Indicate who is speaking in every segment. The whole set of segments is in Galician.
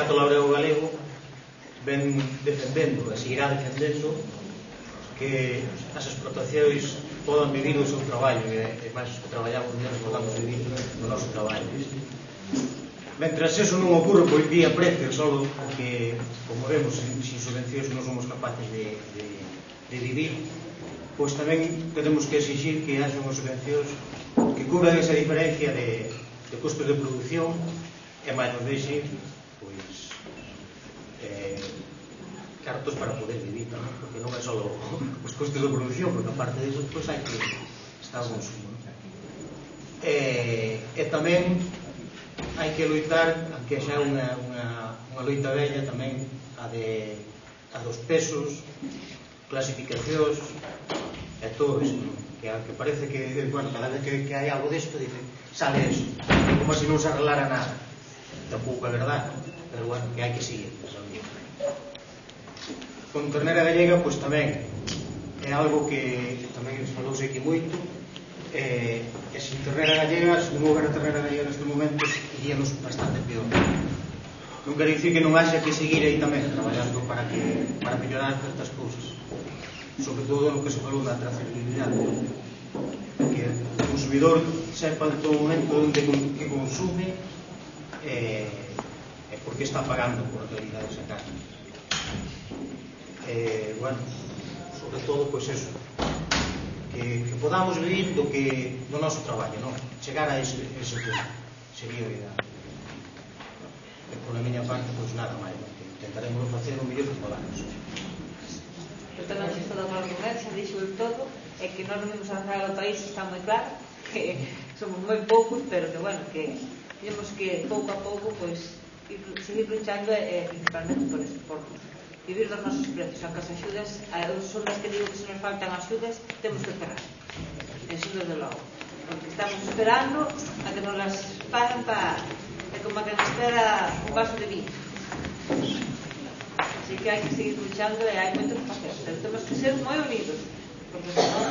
Speaker 1: Sindicato Labrego Galego ven defendendo e seguirá defendendo que as explotacións podan vivir do seu traballo e máis que traballamos menos podamos vivir do noso traballo. Mentre eso non ocorre, pois vía precio solo, porque, como vemos, sin subvencións non somos capaces de vivir, pois tamén tenemos que exigir que haxa unhas subvencións que cubran esa diferencia de costos de produción e máis nos deixe pois cartos para poder vivir tamén, porque non é só os costos de produción, porque aparte disso pois hai que estar o consumo. E tamén hai que loitar, que xa é unha loita bella tamén, a dos pesos, clasificacións e todo isto, que parece que, bueno, cada vez que hai algo disto sale eso, como se non se arreglara nada. Tampouco é verdade, pero bueno, que hai que seguir. Con ternera gallega, pois tamén é algo que tamén falouse aquí moito, e sin ternera gallega, se non houbera ternera gallega neste momento, iríamos bastante peor. Non quero dicir que non haxa que seguir aí tamén traballando para mellorar certas cousas, sobre todo no que se falou da trazabilidade, que o consumidor sepa en todo momento onde que consume e por que está pagando por a calidade desa carne. Bueno, sobre todo, pois eso, que podamos vivir do noso traballo, non? Chegar a ese punto sería o ideal. E pola miña parte, pois nada máis, intentaremos facer o mellor que podamos.
Speaker 2: Eu tamén estou de acordo con él, xa dixo el todo, e que non nos vimos avanzar ao país, está moi claro, que somos moi poucos, pero que, bueno, que temos que pouco a pouco, pois, seguir luchando, principalmente por eso, por vivir dos nosos precios, aunque as axudas, son das que digo que se nos faltan axudas, temos que esperar, eso desde logo, porque estamos esperando a que nos las paguen como a que nos espera un vaso de vino. Así que hai que seguir luchando e hai moito que facer, pero temos que ser moi unidos, porque senón,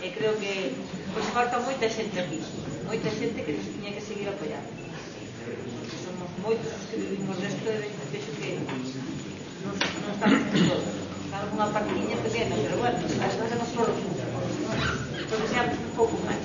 Speaker 2: creo que pois falta moita xente aquí, moita xente que nos tiña que seguir apoiando. Somos moitos os que vivimos desto e vexo que non estamos en todo, estamos unha partidiña pequena, pero bueno, as facemos solo, porque seamos un pouco máis.